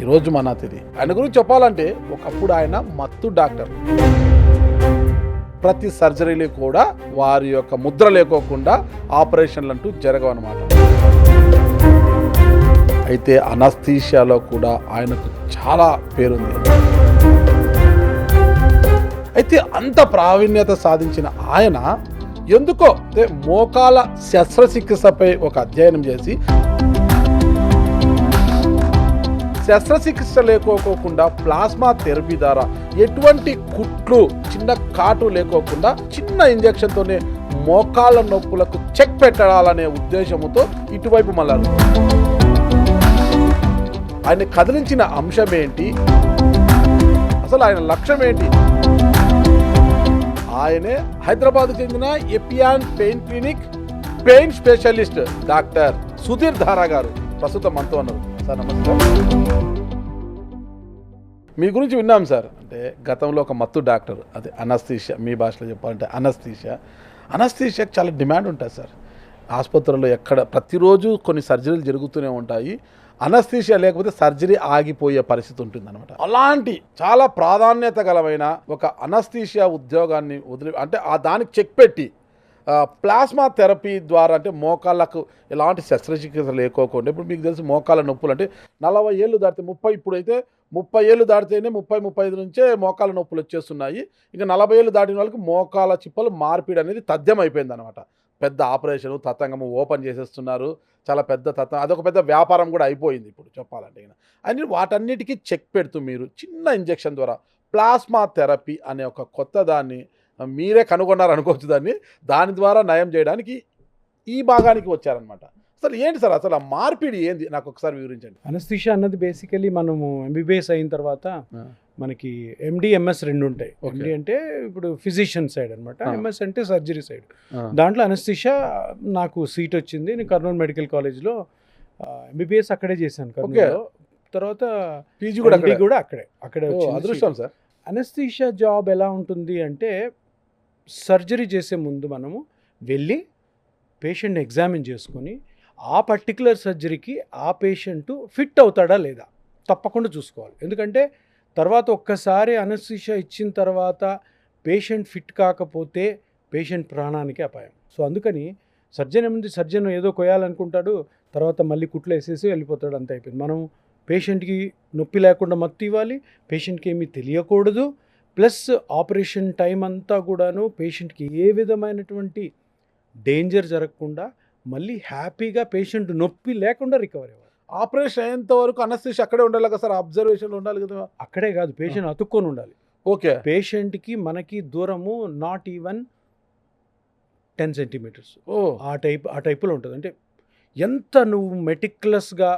ఈరోజు మన అతిథి. ఆయన గురించి చెప్పాలంటే ఒకప్పుడు ఆయన మత్తు డాక్టర్. ప్రతి సర్జరీలు కూడా వారి యొక్క ముద్ర లేకోకుండా ఆపరేషన్లు అంటూ జరగవన్నమాట. అయితే అనస్థీషియాలో కూడా ఆయనకు చాలా పేరుంది. అయితే అంత ప్రావీణ్యత సాధించిన ఆయన ఎందుకో మోకాల శస్త్రచికిత్సపై ఒక అధ్యయనం చేసి శస్త్రచికిత్స లేకోకుండా ప్లాస్మా థెరపీ ద్వారా ఎటువంటి కుట్లు చిన్న కాటు లేకోకుండా చిన్న ఇంజెక్షన్తోనే మోకాళ్ళ నొప్పులకు చెక్ పెట్టాలనే ఉద్దేశంతో ఇటువైపు మళ్ళారు. ఆయన కదిలించిన అంశం ఏంటి, అసలు ఆయన లక్ష్యం ఏంటి? ఆయనే హైదరాబాద్ చెందిన ఎపియాన్ pain clinic pain specialist doctor Sudheer Dhara గారు ప్రస్తుతం మనతో ఉన్నారు. సార్ నమస్కారం. మీ గురించి విన్నాం సార్. అంటే గతంలో ఒక మత్తు డాక్టర్, అది అనస్థీషియా, మీ భాషలో చెప్పాలంటే అనస్థీషియాకి చాలా డిమాండ్ ఉంటుంది సార్. ఆసుపత్రుల్లో ఎక్కడ ప్రతిరోజు కొన్ని సర్జరీలు జరుగుతూనే ఉంటాయి. అనస్థీషియా లేకపోతే సర్జరీ ఆగిపోయే పరిస్థితి ఉంటుందన్నమాట. అలాంటి చాలా ప్రాధాన్యత గలమైన ఒక అనస్థీషియా ఉద్యోగాన్ని వదిలి అంటే దానికి చెక్ పెట్టి ప్లాస్మా థెరపీ ద్వారా అంటే మోకాళ్ళకు ఎలాంటి శస్త్రచికిత్స లేకోకుండా, ఇప్పుడు మీకు తెలిసి మోకాళ్ళ నొప్పులు అంటే 40 ఏళ్ళు దాటితే 30, ఇప్పుడైతే 30 ఏళ్ళు దాటితేనే 30-35 నుంచే మోకాళ్ళ నొప్పులు వచ్చేస్తున్నాయి. ఇంకా 40 ఏళ్ళు దాటిన వాళ్ళకి మోకాళ్ళ చిప్పలు మార్పిడి అనేది తథ్యం అయిపోయింది అనమాట. పెద్ద ఆపరేషన్ తతంగము ఓపెన్ చేసేస్తున్నారు. చాలా పెద్ద అదొక పెద్ద వ్యాపారం కూడా అయిపోయింది ఇప్పుడు చెప్పాలంటే. అని వాటన్నిటికీ చెక్ పెడుతూ మీరు చిన్న ఇంజెక్షన్ ద్వారా ప్లాస్మా థెరపీ అనే ఒక కొత్త దాన్ని మీరే కనుగొన్నారు అనుకోవచ్చు. దాని ద్వారా నయం చేయడానికి ఈ భాగానికి వచ్చారనమాట. అసలు ఏంటి సార్ అసలు ఆ మార్పిడి ఏంది, నాకు ఒకసారి వివరించండి. అనస్థీషియా అన్నది బేసికలీ మనము ఎంబీబీఎస్ అయిన తర్వాత మనకి ఎండి ఎంఎస్ రెండు ఉంటాయి. ఎండి అంటే ఇప్పుడు ఫిజిషియన్ సైడ్ అనమాట, ఎంఎస్ అంటే సర్జరీ సైడ్. దాంట్లో అనస్థీషియా నాకు సీట్ వచ్చింది. నేను కర్నూలు మెడికల్ కాలేజ్లో ఎంబీబీఎస్ అక్కడే చేశాను కర్నూలులో. తర్వాత పీజీ కూడా అక్కడే అదృష్టం సార్. అనస్థీషియా జాబ్ ఎలా ఉంటుంది అంటే, సర్జరీ చేసే ముందు మనము వెళ్ళి పేషెంట్ని ఎగ్జామిన్ చేసుకొని ఆ పర్టికులర్ సర్జరీకి ఆ పేషెంట్ ఫిట్ అవుతాడా లేదా తప్పకుండా చూసుకోవాలి. ఎందుకంటే తర్వాత ఒక్కసారి అనస్థీషియా ఇచ్చిన తర్వాత పేషెంట్ ఫిట్ కాకపోతే పేషెంట్ ప్రాణానికి అపాయం. సో అందుకని సర్జన్ ఏదో కొయ్యాలనుకుంటాడు, తర్వాత మళ్ళీ కుట్లు వేసేసి వెళ్ళిపోతాడు, అంత అయిపోయింది. మనం పేషెంట్కి నొప్పి లేకుండా మత్తు ఇవ్వాలి, పేషెంట్కి ఏమీ తెలియకూడదు. ప్లస్ ఆపరేషన్ టైం అంతా కూడాను పేషెంట్కి ఏ విధమైనటువంటి డేంజర్ జరగకుండా మళ్ళీ హ్యాపీగా పేషెంట్ నొప్పి లేకుండా రికవర్ అవ్వాలి. ఆపరేషన్ అయ్యేంత వరకు అనస్థీషియా అక్కడే ఉండాలి కదా సార్, అబ్జర్వేషన్ ఉండాలి కదా. అక్కడే కాదు, పేషెంట్ అతుక్కొని ఉండాలి. ఓకే. పేషెంట్కి మనకి దూరము నాట్ ఈవెన్ 10 సెంటీమీటర్స్ ఆ టైపులో ఉంటుంది. అంటే ఎంత నువ్వు మెటిక్యులస్గా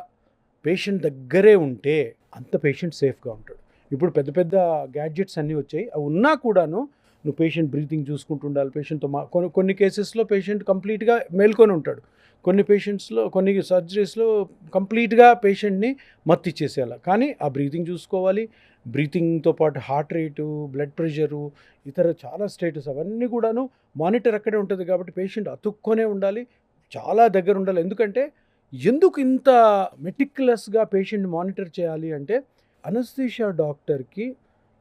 పేషెంట్ దగ్గరే ఉంటే అంత పేషెంట్ సేఫ్గా ఉంటాడు. ఇప్పుడు పెద్ద పెద్ద గ్యాడ్జెట్స్ అన్నీ వచ్చాయి, అవి ఉన్నా కూడాను నువ్వు పేషెంట్ బ్రీతింగ్ చూసుకుంటూ ఉండాలి. పేషెంట్తో కొన్ని కేసెస్లో పేషెంట్ కంప్లీట్గా మేల్కొని ఉంటాడు, కొన్ని సర్జరీస్లో కంప్లీట్గా పేషెంట్ని మత్తు ఇచ్చేసేయాలి. కానీ ఆ బ్రీతింగ్ చూసుకోవాలి. బ్రీతింగ్తో పాటు హార్ట్ రేటు, బ్లడ్ ప్రెషరు, ఇతర చాలా స్టేటస్ అవన్నీ కూడాను మానిటర్ అక్కడే ఉంటుంది. కాబట్టి పేషెంట్ అతుక్కొనే ఉండాలి, చాలా దగ్గర ఉండాలి. ఎందుకు ఇంత మెటిక్యులస్గా పేషెంట్ మానిటర్ చేయాలి అంటే, అనస్థీషియా డాక్టర్కి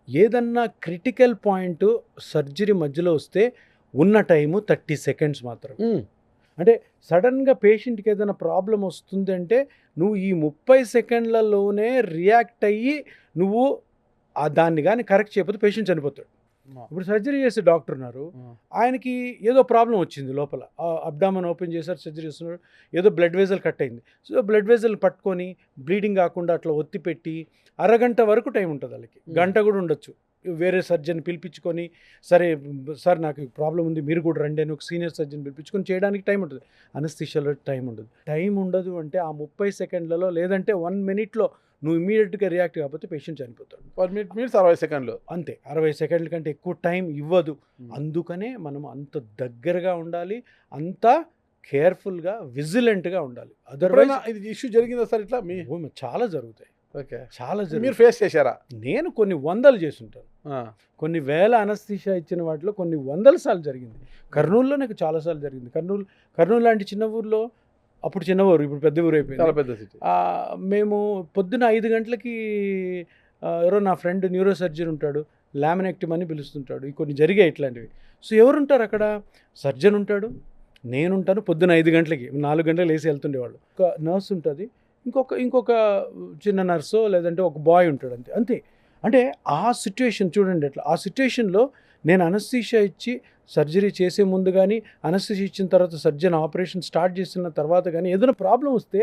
ఏదన్నా క్రిటికల్ పాయింట్ సర్జరీ మధ్యలో వస్తే ఉన్న టైము 30 సెకండ్స్ మాత్రం. అంటే సడన్గా పేషెంట్కి ఏదైనా ప్రాబ్లం వస్తుంది అంటే నువ్వు ఈ 30 సెకండ్లలోనే రియాక్ట్ అయ్యి నువ్వు దాన్ని కానీ కరెక్ట్ చేయకపోతే పేషెంట్ చనిపోతాడు. ఇప్పుడు సర్జరీ చేసే డాక్టర్ ఉన్నారు, ఆయనకి ఏదో ప్రాబ్లం వచ్చింది లోపల, అబ్డామన్ ఓపెన్ చేశారు, సర్జరీ చేస్తున్నారు, ఏదో బ్లడ్ వెజల్ కట్ అయింది. సో బ్లడ్ వెజల్ పట్టుకొని బ్లీడింగ్ కాకుండా అట్లా ఒత్తి పెట్టి అరగంట వరకు టైం ఉంటుంది, వాళ్ళకి గంట కూడా ఉండొచ్చు. వేరే సర్జన్ పిలిపించుకొని, సరే సార్ నాకు ప్రాబ్లం ఉంది మీరు కూడా రండి అని ఒక సీనియర్ సర్జన్ పిలిపించుకొని చేయడానికి టైం ఉంటుంది. అనస్థీషియాలో టైం ఉండదు. అంటే ఆ 30 సెకండ్లలో లేదంటే 1 మినిట్లో నువ్వు ఇమీడియట్గా రియాక్ట్ కాకపోతే పేషెంట్ చనిపోతాడు. 1 మినిట్ మీన్స్ 60 సెకండ్లు అంతే. 60 సెకండ్ల కంటే ఎక్కువ టైం ఇవ్వదు. అందుకనే మనం అంత దగ్గరగా ఉండాలి, అంత కేర్ఫుల్గా విజిలెంట్గా ఉండాలి. అదర్వైజ్ ఇది ఇష్యూ జరిగిందా సార్? ఇట్లా చాలా జరుగుతాయి. ఓకే. చాలా మీరు ఫేస్ చేశారా? నేను కొన్ని 100 చేసుంటాను, కొన్ని వేల అనస్థీషియా ఇచ్చిన వాటిలో కొన్ని 100 సార్లు జరిగింది. కర్నూలులో నాకు చాలాసార్లు జరిగింది. కర్నూలు లాంటి చిన్న ఊర్లో అప్పుడు చిన్న ఊరు, ఇప్పుడు పెద్ద ఊరు అయిపోయింది. చాలా పెద్ద సిటీ. మేము పొద్దున్న 5 గంటలకి ఎవరో నా ఫ్రెండ్ న్యూరో సర్జన్ ఉంటాడు, లామినెక్టమీ అని పిలుస్తుంటాడు. కొన్ని జరిగాయి ఇట్లాంటివి. సో ఎవరుంటారు అక్కడ? సర్జన్ ఉంటాడు, నేనుంటాను. పొద్దున్న 5 గంటలకి 4 గంటలకు లేసి వెళ్తుండేవాళ్ళు. ఒక నర్స్ ఉంటుంది, ఇంకొక చిన్న నర్సో లేదంటే ఒక బాయ్ ఉంటాడు, అంతే. అంటే ఆ సిచ్యువేషన్ చూడండి ఎట్లా. ఆ సిచ్యువేషన్లో నేను అనస్థీషియా ఇచ్చి సర్జరీ చేసే ముందు కానీ, అనస్థీషియా ఇచ్చిన తర్వాత సర్జన్ ఆపరేషన్ స్టార్ట్ చేసిన తర్వాత కానీ ఏదైనా ప్రాబ్లం వస్తే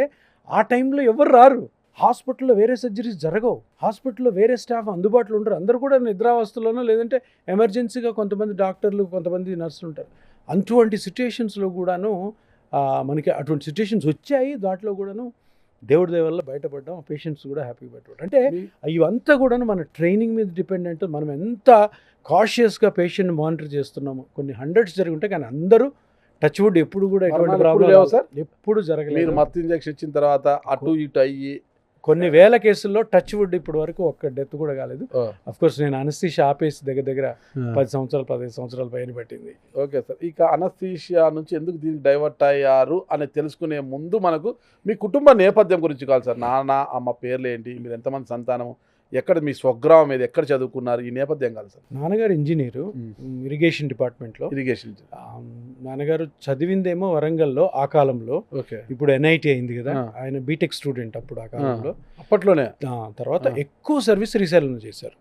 ఆ టైంలో ఎవరు రారు. హాస్పిటల్లో వేరే సర్జరీస్ జరగవు, హాస్పిటల్లో వేరే స్టాఫ్ అందుబాటులో ఉంటారు. అందరూ కూడా నిద్రావస్థలోనో లేదంటే ఎమర్జెన్సీగా కొంతమంది డాక్టర్లు, కొంతమంది నర్సులు ఉంటారు. అటువంటి సిచ్యుయేషన్స్లో కూడాను మనకి అటువంటి సిచ్యుయేషన్స్ వచ్చాయి. దాంట్లో కూడాను దేవుడి దయ వల్ల బయటపడ్డాం. పేషెంట్స్ కూడా హ్యాపీగా బయటపడ్డాం. అంటే ఇవంతా కూడాను మన ట్రైనింగ్ మీద డిపెండెంట్. మనం ఎంత కాషియస్గా పేషెంట్ మానిటర్ చేస్తున్నాము. కొన్ని హండ్రెడ్స్ జరుగుంటాయి కానీ అందరూ టచ్ వుడ్ ఎప్పుడు కూడా ఎటువంటి ప్రాబ్లం లేవు సార్. ఎప్పుడు జరగలేదు. మీరు మత్తు ఇంజెక్షన్ ఇచ్చిన తర్వాత అటు ఇటు అయ్యి కొన్ని వేల కేసుల్లో టచ్ వుడ్ ఇప్పటి వరకు ఒక్క డెత్ కూడా కాలేదు. అఫ్ కోర్స్ నేను అనస్థీషియా ఆపేసి దగ్గర 10 సంవత్సరాలు 15 సంవత్సరాల పైన పట్టింది. Okay sir. ఇక అనస్థీషియా నుంచి ఎందుకు దీనికి డైవర్ట్ అయ్యారు అని తెలుసుకునే ముందు మనకు మీ కుటుంబ నేపథ్యం గురించి కావాలి సార్. నాన్న అమ్మ పేర్లు ఏంటి, మీరు ఎంతమంది సంతానం, ఎక్కడ మీ స్వగ్రామం మీద, ఎక్కడ చదువుకున్నారు, ఈ నేపథ్యం కాదు సార్. నాన్నగారు ఇంజనీరు, ఇరిగేషన్ డిపార్ట్మెంట్లో. ఇరిగేషన్ నాన్నగారు చదివిందేమో వరంగల్లో ఆ కాలంలో. ఓకే. ఇప్పుడు ఎన్ఐటి అయింది కదా, ఆయన బీటెక్ స్టూడెంట్ అప్పుడు ఆ కాలంలో. అప్పట్లోనే. తర్వాత ఎక్కువ సర్వీస్ శ్రీశైలంలో చేశారు.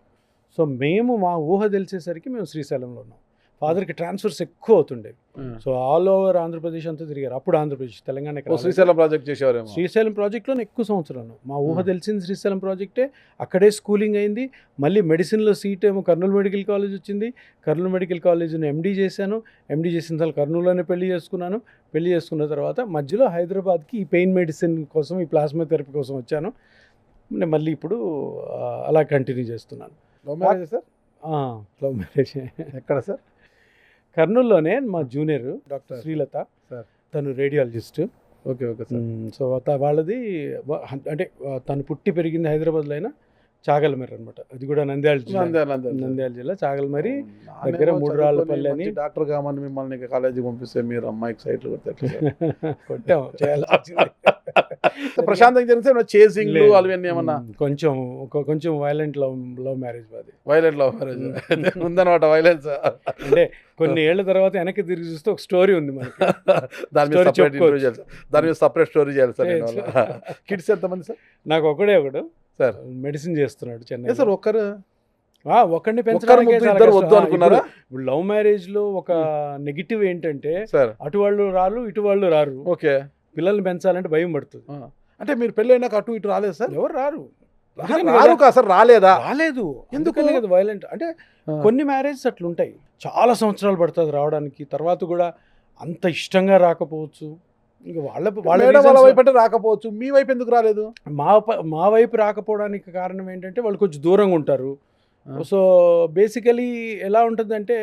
సో మేము మా ఊహ తెలిసేసరికి మేము శ్రీశైలంలో ఉన్నాం. ఫాదర్కి ట్రాన్స్ఫర్స్ ఎక్కువ అవుతుండేవి. సో ఆల్ ఓవర్ ఆంధ్రప్రదేశ్ అంతా తిరిగారు. అప్పుడు ఆంధ్రప్రదేశ్, తెలంగాణ. శ్రీశైలం ప్రాజెక్ట్ చేసేవారేమో. శ్రీశైలం ప్రాజెక్ట్లోనే ఎక్కువ సంవత్సరాలు. మా ఊహ తెలిసింది శ్రీశైలం ప్రాజెక్టే. అక్కడే స్కూలింగ్ అయింది. మళ్ళీ మెడిసిన్లో సీట్ ఏమో కర్నూలు మెడికల్ కాలేజ్ వచ్చింది. కర్నూలు మెడికల్ కాలేజ్ని ఎండీ చేశాను. ఎండీ చేసిన తర్వాత కర్నూలులోనే పెళ్లి చేసుకున్నాను. పెళ్లి చేసుకున్న తర్వాత మధ్యలో హైదరాబాద్కి ఈ పెయిన్ మెడిసిన్ కోసం, ఈ ప్లాస్మా థెరపీ కోసం వచ్చాను. నేను మళ్ళీ ఇప్పుడు అలా కంటిన్యూ చేస్తున్నాను. Love marriage sir? Love marriage. ఎక్కడ సార్? కర్నూలులోనే. మా జూనియర్ డాక్టర్ శ్రీలత, తను radiologist. Okay okay sir. So వాళ్ళది అంటే తను పుట్టి పెరిగింది హైదరాబాద్లో అయినా చాగల్మరి అనమాట. అది కూడా నంద్యాల జిల్లా చాగల్మరి దగ్గర మూడురాళ్ళపల్లి అని. డాక్టర్ కామని మిమ్మల్ని కాలేజీకి పంపిస్తే మీరు అమ్మాయికి సైట్లు కొట్టాం. ప్రశాంతంగా జరిగితే చేసింగ్ అవన్నీ ఏమన్నా కొంచెం వైలెంట్ లవ్ మ్యారేజ్. అది వైలెంట్ లవ్ మ్యారేజ్ ఉందన్నమాట. వైలెన్స్ అంటే కొన్ని ఏళ్ల తర్వాత వెనక్కి తిరిగి చూస్తే ఒక స్టోరీ ఉంది మనకి. దాని మీద సపరేట్ స్టోరీ చేయాలి సార్. కిడ్స్ ఎంతమంది సార్? నాకు ఒకడు సార్ మెడిసిన్ చేస్తున్నాడు చెన్నై సార్. ఒకరిని పెంచడానికి వద్దు అనుకున్నారా? ఇప్పుడు లవ్ మ్యారేజ్ లో ఒక నెగిటివ్ ఏంటంటే సార్, అటు వాళ్ళు రారు, ఇటు వాళ్ళు రారు. ఓకే. పిల్లల్ని పెంచాలంటే భయం పడుతుంది. అంటే మీరు పెళ్ళైనాక అటు ఇటు రాలేదు సార్? ఎవరు రారు సార్. రాలేదు. ఎందుకనే కదా వైలెంట్ అంటే. కొన్ని మ్యారేజెస్ అట్లుంటాయి, చాలా సంవత్సరాలు పడుతుంది రావడానికి. తర్వాత కూడా అంత ఇష్టంగా రాకపోవచ్చు. ఇంకా వాళ్ళ వైపు అంటే రాకపోవచ్చు. మీ వైపు ఎందుకు రాలేదు? మా వైపు రాకపోవడానికి కారణం ఏంటంటే వాళ్ళు కొంచెం దూరంగా ఉంటారు. సో బేసికలీ ఎలా ఉంటుందంటే,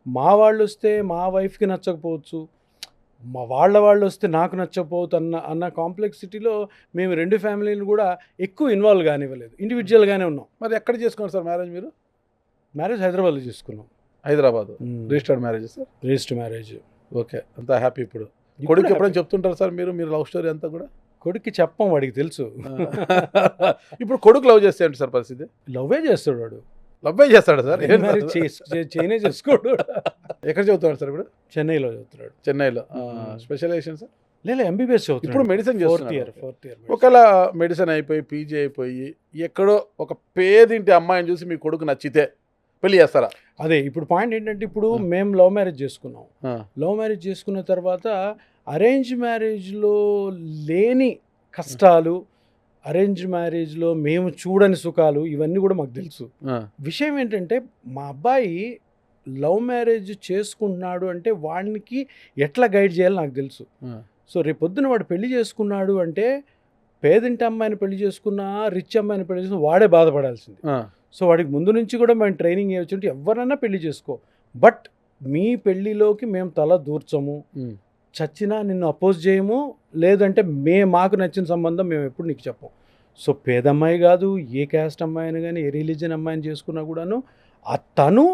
మా వాళ్ళు వస్తే మా వైఫ్కి నచ్చకపోవచ్చు, మా వాళ్ళు వస్తే నాకు నచ్చకపోవచ్చు అన్న కాంప్లెక్సిటీలో మేము రెండు ఫ్యామిలీని కూడా ఎక్కువ ఇన్వాల్వ్ కానివ్వలేదు. ఇండివిజువల్గానే ఉన్నాం. మరి ఎక్కడ చేసుకున్నారు సార్ మ్యారేజ్? మీరు మ్యారేజ్ హైదరాబాద్లో చేసుకున్నాం. Hyderabad registered marriage sir? Registered marriage. Okay. అంతా హ్యాపీ. ఇప్పుడు కొడుకు ఎప్పుడైనా చెప్తుంటారు సార్ మీరు లవ్ స్టోరీ అంతా కూడా? కొడుక్కి చెప్పం, వాడికి తెలుసు. ఇప్పుడు కొడుకు లవ్ చేస్తే ఏంటి సార్ పరిస్థితి? లవ్వే చేస్తాడు వాడు. లవ్వే చేస్తాడు సార్? చైనా చేసుకోడు. ఎక్కడ చదువుతాడు సార్ ఇప్పుడు? చెన్నైలో చదువుతున్నాడు. చెన్నైలో స్పెషలైజేషన్ సార్? లేదు, ఎంబీబీఎస్ చదువుతాడు. ఇప్పుడు మెడిసిన్ ఫోర్త్ ఇయర్. ఒకవేళ మెడిసిన్ అయిపోయి పీజీ అయిపోయి ఎక్కడో ఒక పేదింటి అమ్మాయిని చూసి మీ కొడుకు నచ్చితే పెళ్లి చేస్తారా? అదే ఇప్పుడు పాయింట్ ఏంటంటే, ఇప్పుడు మేము లవ్ మ్యారేజ్ చేసుకున్నాం. లవ్ మ్యారేజ్ చేసుకున్న తర్వాత అరేంజ్ మ్యారేజ్లో లేని కష్టాలు, అరేంజ్ మ్యారేజ్లో మేము చూడని సుఖాలు, ఇవన్నీ కూడా మాకు తెలుసు. విషయం ఏంటంటే, మా అబ్బాయి లవ్ మ్యారేజ్ చేసుకుంటున్నాడు అంటే వాడికి ఎట్లా గైడ్ చేయాలో నాకు తెలుసు. సో రేపొద్దున వాడు పెళ్లి చేసుకున్నాడు అంటే, పేదింటి అమ్మాయిని పెళ్లి చేసుకున్నా, రిచ్ అమ్మాయిని పెళ్లి చేసుకున్నా వాడే బాధపడాల్సింది. సో వాడికి ముందు నుంచి కూడా మేము ట్రైనింగ్ ఇవ్వచ్చు. ఎవరైనా పెళ్లి చేసుకో, బట్ మీ పెళ్లిలోకి మేము తల దూర్చము, చచ్చినా నిన్ను అపోజ్ చేయము, లేదంటే మాకు నచ్చిన సంబంధం మేము ఎప్పుడు నీకు చెప్పము. సో పేదమ్మాయి కాదు, ఏ క్యాస్ట్ అమ్మాయిని కానీ, ఏ రిలీజియన్ అమ్మాయిని చేసుకున్నా కూడాను తను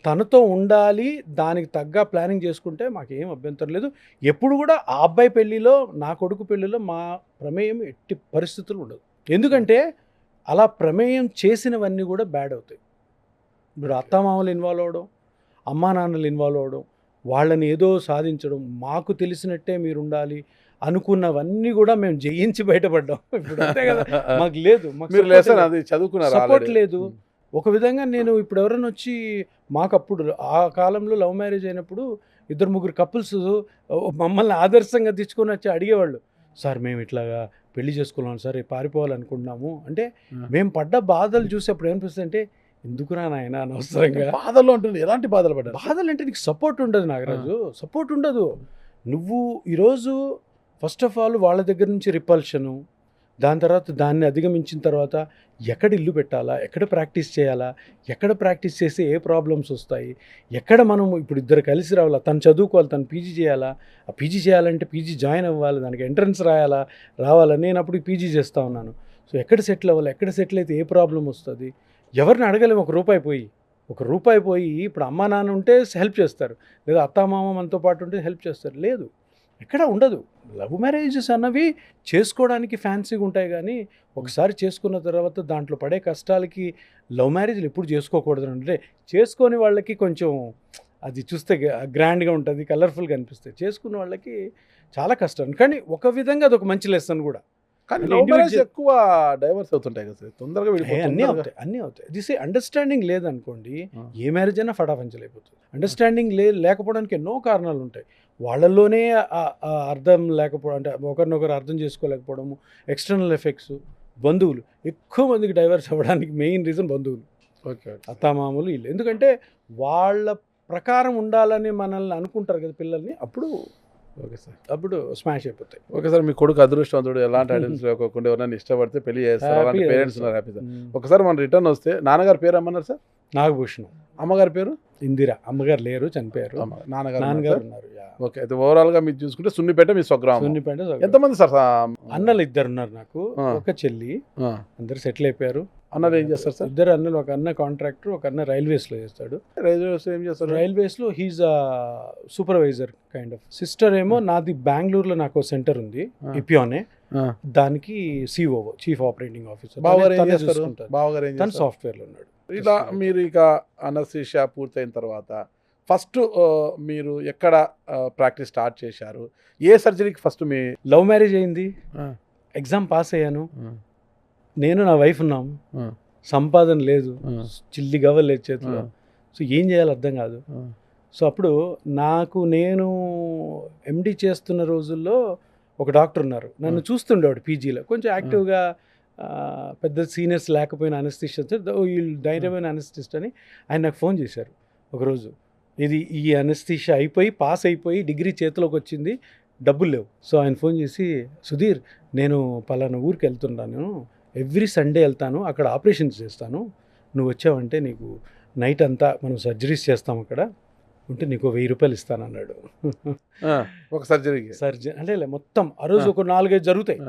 తనతో ఉండాలి, దానికి తగ్గ ప్లానింగ్ చేసుకుంటే మాకేం అభ్యంతరం లేదు. ఎప్పుడు కూడా ఆ అబ్బాయి పెళ్ళిలో, నా కొడుకు పెళ్ళిలో మా ప్రమేయం ఎట్టి పరిస్థితులు ఉండదు. ఎందుకంటే అలా ప్రమేయం చేసినవన్నీ కూడా బ్యాడ్ అవుతాయి. ఇప్పుడు అత్తామామలు ఇన్వాల్వ్ అవ్వడం, అమ్మా నాన్నలు ఇన్వాల్వ్ అవ్వడం, వాళ్ళని ఏదో సాధించడం, మాకు తెలిసినట్టే మీరు ఉండాలి అనుకున్నవన్నీ కూడా మేము జయించి బయటపడ్డాం. ఇప్పుడు అంతే కదా, మాకు లేదు, మీరు లేసన్ అది చదువుకున్నారు సపోర్ట్ already. లేదు. ఒక విధంగా నేను ఇప్పుడు ఎవరైనా వచ్చి, మాకు అప్పుడు ఆ కాలంలో లవ్ మ్యారేజ్ అయినప్పుడు 2-3 కపుల్స్ మమ్మల్ని ఆదర్శంగా తెచ్చుకొని వచ్చి అడిగేవాళ్ళు, సార్ మేము ఇట్లాగా పెళ్లి చేసుకున్నాం సార్, పారిపోవాలనుకుంటున్నాము అంటే. మేము పడ్డ బాధలు చూసి అప్పుడు ఏమనిపిస్తుంది అంటే, ఎందుకురా నాయన అనవసరంగా బాధల్లో ఉంటుంది. ఎలాంటి బాధలు పడ్డారు? బాధలు అంటే నీకు సపోర్ట్ ఉండదు నాగరాజు, సపోర్ట్ ఉండదు. నువ్వు ఈరోజు ఫస్ట్ ఆఫ్ ఆల్ వాళ్ళ దగ్గర నుంచి రిపల్షను, దాని తర్వాత దాన్ని అధిగమించిన తర్వాత ఎక్కడ ఇల్లు పెట్టాలా, ఎక్కడ ప్రాక్టీస్ చేయాలా, ఎక్కడ ప్రాక్టీస్ చేస్తే ఏ ప్రాబ్లమ్స్ వస్తాయి, ఎక్కడ మనం ఇప్పుడు ఇద్దరు కలిసి రావాలా, తను చదువుకోవాలి, తను పీజీ చేయాలా, ఆ పీజీ చేయాలంటే పీజీ జాయిన్ అవ్వాలి, దానికి ఎంట్రన్స్ రావాలా. నేను అప్పుడు పీజీ చేస్తూ ఉన్నాను. సో ఎక్కడ సెటిల్ అవ్వాలి, ఎక్కడ సెటిల్ అయితే ఏ ప్రాబ్లం వస్తుంది, ఎవరిని అడగలేము. ఒక రూపాయి పోయి ఇప్పుడు అమ్మా నాన్న ఉంటే హెల్ప్ చేస్తారు, లేదా అత్తామామ మనతో పాటు ఉంటే హెల్ప్ చేస్తారు. లేదు, ఎక్కడ ఉండదు. లవ్ మ్యారేజెస్ అన్నవి చేసుకోవడానికి ఫ్యాన్సీగా ఉంటాయి, కానీ ఒకసారి చేసుకున్న తర్వాత దాంట్లో పడే కష్టాలకి లవ్ మ్యారేజ్లు ఎప్పుడు చేసుకోకూడదు. అంటే చేసుకొని వాళ్ళకి కొంచెం అది చూస్తే గ్రాండ్గా ఉంటుంది, కలర్ఫుల్గా అనిపిస్తుంది. చేసుకున్న వాళ్ళకి చాలా కష్టం, కానీ ఒక విధంగా అదొక మంచి లెసన్ కూడా. కానీ లవ్ మ్యారేజ్ ఎక్కువ డైవర్స్ అవుతుంటాయి కదా సార్, తొందరగా అన్నీ అవుతాయి. దిస్ అండర్స్టాండింగ్ లేదనుకోండి, ఏ మ్యారేజ్ అయినా ఫటాఫంచలైపోతుంది. అండర్స్టాండింగ్ లేకపోవడానికి ఎన్నో కారణాలు ఉంటాయి. వాళ్ళల్లోనే అర్థం లేకపోవడం, అంటే ఒకరినొకరు అర్థం చేసుకోలేకపోవడము, ఎక్స్టర్నల్ ఎఫెక్ట్స్, బంధువులు. ఎక్కువ మందికి డైవర్స్ అవ్వడానికి మెయిన్ రీజన్ బంధువులు, అత్తామామలు, వీళ్ళు. ఎందుకంటే వాళ్ళ ప్రకారం ఉండాలని మనల్ని అనుకుంటారు కదా పిల్లల్ని, అప్పుడు స్మాష్ అయిపోతాయి. ఓకే సార్, మీ కొడుకు అదృష్టవంతుడు, ఎలాంటి ఐడెంటిటీ లేకోకుండా ఎవరైనా ఇష్టపడితే పెళ్లి చేస్తారు, అలాంటి పేరెంట్స్ ఉన్నారు హ్యాపీ సార్. ఒకసారి మన రిటర్న్ వస్తే నాన్నగారి పేరు ఏమన్నారు సార్? నాగభూషణం. అమ్మగారి పేరు ఇందిరా. అమ్మగారు లేరు, చనిపోయారు. నాన్నగారు ఉన్నారు. ఓకే, అయితే ఓవరాల్ గా మీరు చూసుకుంటే సున్నిపేట మీ స్వగ్రామం. సున్నిపేట. ఎంతమంది సార్? అన్నలు 2 ఉన్నారు నాకు, ఒక చెల్లి. అందరు సెటిల్ అయిపోయారు. అన్నలు ఏం చేస్తారు సార్? 2 అన్నలు, ఒక అన్న కాంట్రాక్టర్, ఒక అన్న రైల్వేస్ లో చేస్తాడు. రైల్వేస్ ఏం చేస్తారు? రైల్వేస్ లో he's supervisor kind of. Sister ఏమో నాది బెంగళూరులో నాకు సెంటర్ ఉంది, ఇపియోనే, దానికి సిఓ, చీఫ్ ఆపరేటింగ్ ఆఫీసర్. తను సాఫ్ట్వేర్ లో ఉన్నాడు. ఇలా మీరు ఇక అనస్థీషియా పూర్తయిన తర్వాత ఫస్ట్ మీరు ఎక్కడ ప్రాక్టీస్ స్టార్ట్ చేశారు? ఏ సర్జరీకి ఫస్ట్ మీ లవ్ మ్యారేజ్ అయింది, ఎగ్జామ్ పాస్ అయ్యాను, నేను నా వైఫ్ ఉన్నాం, సంపాదన లేదు, చిల్లి గవ్వలేదు చేతిలో. సో ఏం చేయాలో అర్థం కాదు. సో అప్పుడు నేను ఎండి చేస్తున్న రోజుల్లో ఒక డాక్టర్ ఉన్నారు, నన్ను చూస్తుండేవాడు పీజీలో, కొంచెం యాక్టివ్గా, పెద్ద సీనియర్స్ లేకపోయిన అనస్థిషిస్ట్, వీళ్ళు ధైర్యమైన అనస్థిస్ట్ అని. ఆయన నాకు ఫోన్ చేశారు ఒకరోజు, ఈ అనస్థిషియా అయిపోయి పాస్ అయిపోయి డిగ్రీ చేతిలోకి వచ్చింది, డబ్బులు లేవు. సో ఆయన ఫోన్ చేసి, సుధీర్ నేను పలానా ఊరికి వెళ్తున్నాను, ఎవ్రీ సండే వెళ్తాను, అక్కడ ఆపరేషన్స్ చేస్తాను, నువ్వు వచ్చావంటే నీకు నైట్ అంతా మనం సర్జరీస్ చేస్తాం అక్కడ ఉంటే నీకు 1000 రూపాయలు ఇస్తాను అన్నాడు. ఒక సర్జరీ అంటే మొత్తం ఆ రోజు ఒక 4-5 జరుగుతాయి.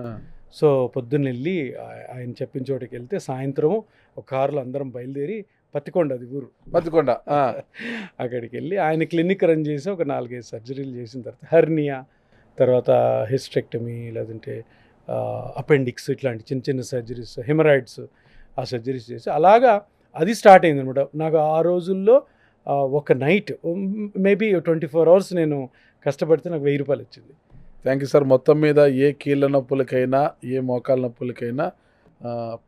సో పొద్దున్న వెళ్ళి ఆయన చెప్పిన చోటుకి వెళ్తే, సాయంత్రం ఒక కారులో అందరం బయలుదేరి, పత్తికొండ, అది ఊరు, పత్తికొండ, అక్కడికి వెళ్ళి ఆయన క్లినిక్ రన్ చేసి ఒక 4-5 సర్జరీలు చేసిన తర్వాత హెర్నియా, తర్వాత హిస్టెక్టమీ, లేదంటే అపెండిక్స్, ఇట్లాంటి చిన్న చిన్న సర్జరీస్, హెమరాయిడ్స్, ఆ సర్జరీస్ చేసి అలాగా అది స్టార్ట్ అయింది అనమాట. నాకు ఆ రోజుల్లో ఒక నైట్ మేబీ 24 hours నేను కష్టపడితే నాకు 1000 రూపాయలు వచ్చింది. Thank you sir. మొత్తం మీద ఏ కీళ్ళ నొప్పులకైనా, ఏ మోకాల నొప్పులకైనా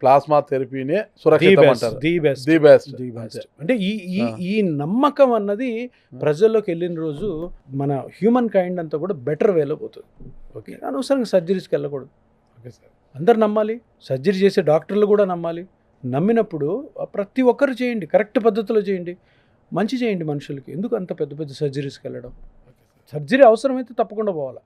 ప్లాస్మా థెరపీనే సురక్షితం అంటారు. The best. అంటే ఈ నమ్మకం అన్నది ప్రజల్లోకి వెళ్ళిన రోజు మన హ్యూమన్ కైండ్ అంతా కూడా బెటర్ వేలో పోతుంది. ఓకే, అనవసరంగా సర్జరీస్కి వెళ్ళకూడదు. ఓకే సార్, అందరు నమ్మాలి, సర్జరీ చేసే డాక్టర్లు కూడా నమ్మాలి. నమ్మినప్పుడు ప్రతి ఒక్కరు చేయండి, కరెక్ట్ పద్ధతిలో చేయండి, మంచి చేయండి మనుషులకి. ఎందుకు అంత పెద్ద పెద్ద సర్జరీస్కి వెళ్ళడం? సర్జరీ అవసరమైతే తప్పకుండా పోవాలి.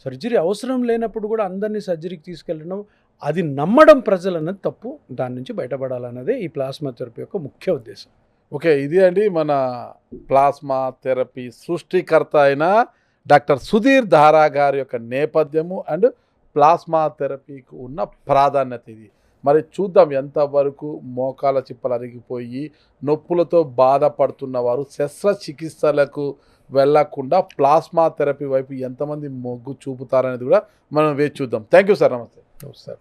సర్జరీ అవసరం లేనప్పుడు కూడా అందరినీ సర్జరీకి తీసుకెళ్ళడం, అది నమ్మడం ప్రజలు అన్నది తప్పు. దాని నుంచి బయటపడాలన్నదే ఈ ప్లాస్మా థెరపీ యొక్క ముఖ్య ఉద్దేశం. ఓకే, ఇది అండి మన ప్లాస్మా థెరపీ సృష్టికర్త అయిన డాక్టర్ సుధీర్ ధారా గారి యొక్క నేపథ్యము అండ్ ప్లాస్మా థెరపీకి ఉన్న ప్రాధాన్యత ఇది. మరి చూద్దాం ఎంతవరకు మోకాల చిప్పలు అరిగిపోయి నొప్పులతో బాధపడుతున్న వారు శస్త్రచికిత్సలకు వెళ్ళకుండా ప్లాస్మా థెరపీ వైపు ఎంతమంది మొగ్గు చూపుతారనేది కూడా మనం వేచి చూద్దాం. Thank you sir. నమస్తే. సార్